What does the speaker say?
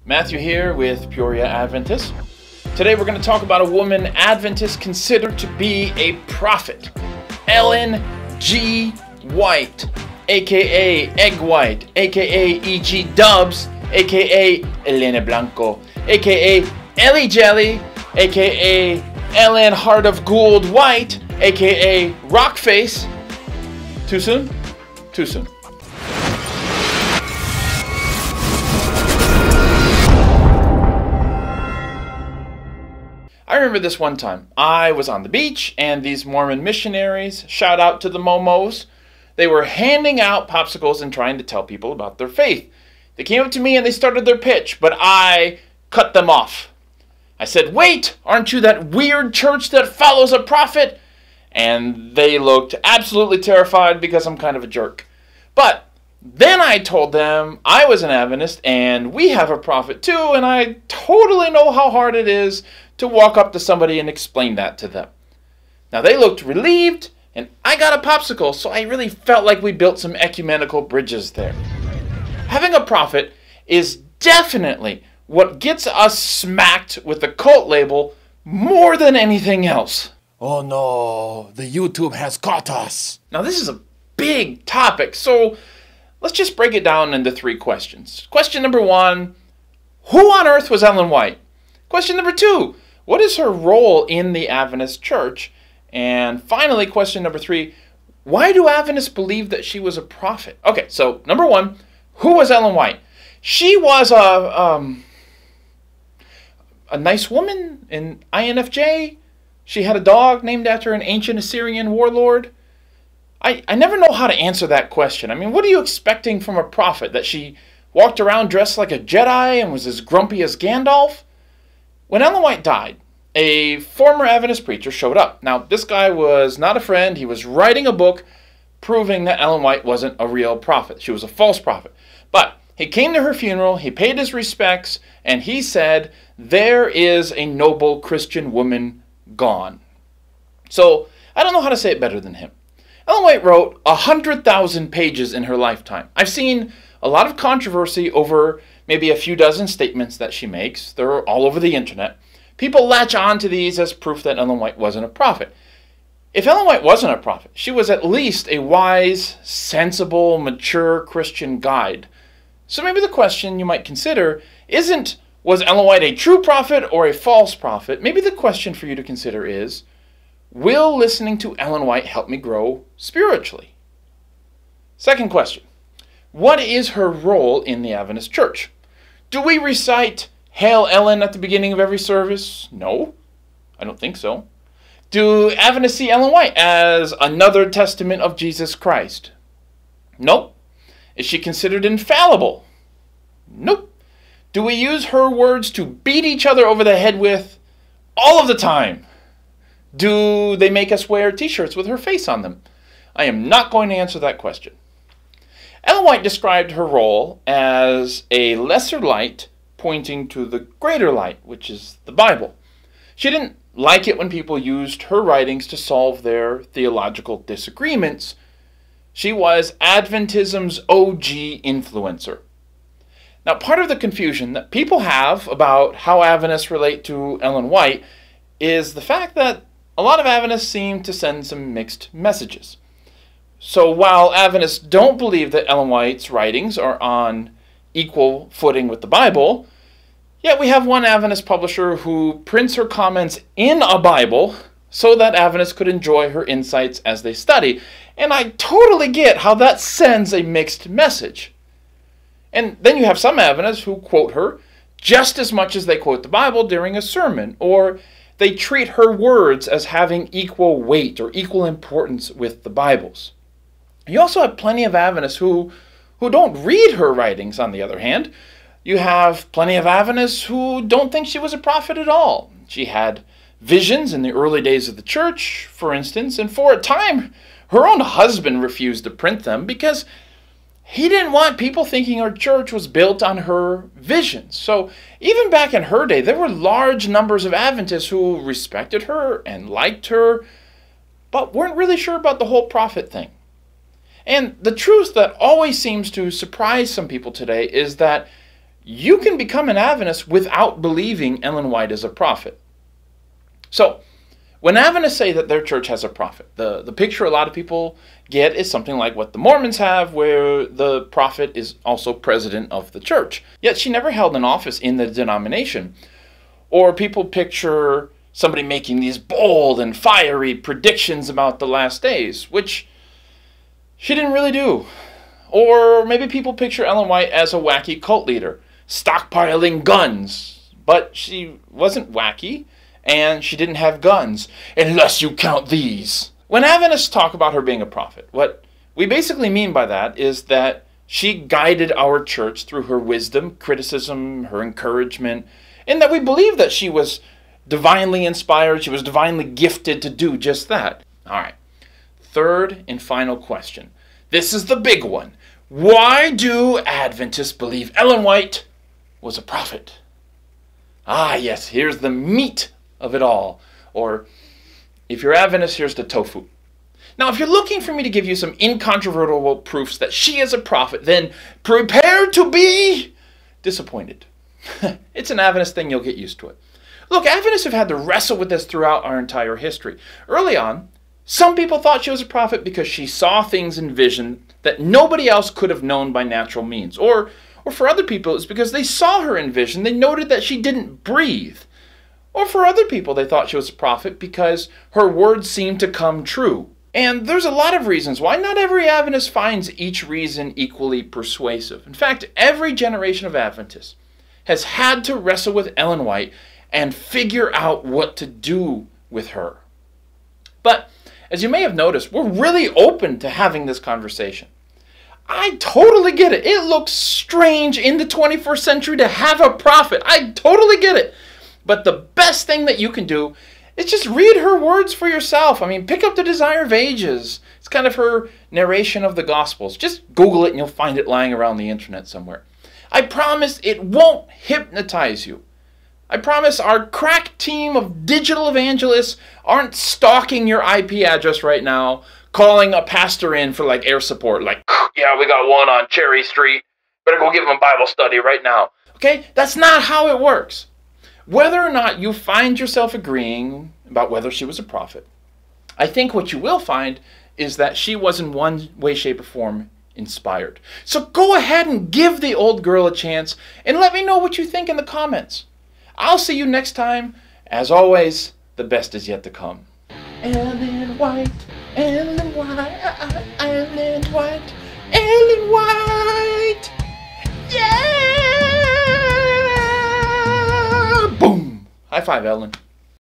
Matthew here with Peoria Adventists. Today we're going to talk about a woman Adventists consider to be a prophet. Ellen G. White, aka Egg White, aka E.G. Dubs, aka Elena Blanco, aka Ellie Jelly, aka Ellen Heart of Gould White, aka Rockface. Too soon? Too soon. I remember this one time. I was on the beach and these Mormon missionaries, shout out to the Momos, they were handing out popsicles and trying to tell people about their faith. They came up to me and they started their pitch, but I cut them off. I said, "Wait, aren't you that weird church that follows a prophet?" And they looked absolutely terrified because I'm kind of a jerk. But then I told them I was an Adventist and we have a prophet too, and I totally know how hard it is to walk up to somebody and explain that to them. Now they looked relieved and I got a popsicle, so I really felt like we built some ecumenical bridges there. Having a prophet is definitely what gets us smacked with the cult label more than anything else. Oh no, the YouTube has caught us. Now this is a big topic, so let's just break it down into 3 questions. Question number 1, who on earth was Ellen White? Question number 2, what is her role in the Adventist Church? And finally, question number 3, why do Adventists believe that she was a prophet? Okay, so number 1, who was Ellen White? She was a nice woman in INFJ. She had a dog named after an ancient Assyrian warlord. I never know how to answer that question. I mean, what are you expecting from a prophet? That she walked around dressed like a Jedi and was as grumpy as Gandalf? When Ellen White died, a former Adventist preacher showed up. Now, this guy was not a friend. He was writing a book proving that Ellen White wasn't a real prophet. She was a false prophet. But he came to her funeral, he paid his respects, and he said, "There is a noble Christian woman gone." So, I don't know how to say it better than him. Ellen White wrote 100,000 pages in her lifetime. I've seen a lot of controversy over maybe a few dozen statements that she makes. They're all over the internet. People latch on to these as proof that Ellen White wasn't a prophet. If Ellen White wasn't a prophet, she was at least a wise, sensible, mature Christian guide. So maybe the question you might consider isn't, was Ellen White a true prophet or a false prophet? Maybe the question for you to consider is, will listening to Ellen White help me grow spiritually? Second question, what is her role in the Adventist Church? Do we recite Hail Ellen at the beginning of every service? No, I don't think so. Do Adventists see Ellen White as another testament of Jesus Christ? Nope. Is she considered infallible? Nope. Do we use her words to beat each other over the head with all of the time? Do they make us wear t-shirts with her face on them? I am not going to answer that question. Ellen White described her role as a lesser light pointing to the greater light, which is the Bible. She didn't like it when people used her writings to solve their theological disagreements. She was Adventism's OG influencer. Now, part of the confusion that people have about how Adventists relate to Ellen White is the fact that a lot of Adventists seem to send some mixed messages. So while Adventists don't believe that Ellen White's writings are on equal footing with the Bible, yet we have one Adventist publisher who prints her comments in a Bible so that Adventists could enjoy her insights as they study. And I totally get how that sends a mixed message. And then you have some Adventists who quote her just as much as they quote the Bible during a sermon, or they treat her words as having equal weight or equal importance with the Bible's. You also have plenty of Adventists who don't read her writings, on the other hand. You have plenty of Adventists who don't think she was a prophet at all. She had visions in the early days of the church, for instance, and for a time, her own husband refused to print them because he didn't want people thinking her church was built on her visions. So even back in her day, there were large numbers of Adventists who respected her and liked her, but weren't really sure about the whole prophet thing. And the truth that always seems to surprise some people today is that you can become an Adventist without believing Ellen White is a prophet. So, when Adventists say that their church has a prophet, the picture a lot of people get is something like what the Mormons have, where the prophet is also president of the church. Yet she never held an office in the denomination. Or people picture somebody making these bold and fiery predictions about the last days, which she didn't really do. Or maybe people picture Ellen White as a wacky cult leader, stockpiling guns. But she wasn't wacky, and she didn't have guns, unless you count these. When Adventists talk about her being a prophet, what we basically mean by that is that she guided our church through her wisdom, criticism, her encouragement, and that we believe that she was divinely inspired, she was divinely gifted to do just that. All right, third and final question. This is the big one. Why do Adventists believe Ellen White was a prophet? Ah, yes, here's the meat of it all. Or, if you're Adventist, here's the tofu. Now, if you're looking for me to give you some incontrovertible proofs that she is a prophet, then prepare to be disappointed. It's an Adventist thing, you'll get used to it. Look, Adventists have had to wrestle with this throughout our entire history. Early on, some people thought she was a prophet because she saw things in vision that nobody else could have known by natural means. Or for other people, it's because they saw her in vision, they noted that she didn't breathe. Or for other people, they thought she was a prophet because her words seemed to come true. And there's a lot of reasons why not every Adventist finds each reason equally persuasive. In fact, every generation of Adventists has had to wrestle with Ellen White and figure out what to do with her. But, as you may have noticed, we're really open to having this conversation. I totally get it. It looks strange in the 21st century to have a prophet. I totally get it. But the best thing that you can do is just read her words for yourself. I mean, pick up the Desire of Ages. It's kind of her narration of the Gospels. Just Google it and you'll find it lying around the internet somewhere. I promise it won't hypnotize you. I promise our crack team of digital evangelists aren't stalking your IP address right now, calling a pastor in for like air support. Like, yeah, we got one on Cherry Street. Better go give him a Bible study right now. Okay? That's not how it works. Whether or not you find yourself agreeing about whether she was a prophet, I think what you will find is that she was in one way, shape, or form inspired. So go ahead and give the old girl a chance and let me know what you think in the comments. I'll see you next time. As always, the best is yet to come. Ellen White, Ellen White, Ellen White, Ellen White. Yeah! Boom! High five, Ellen.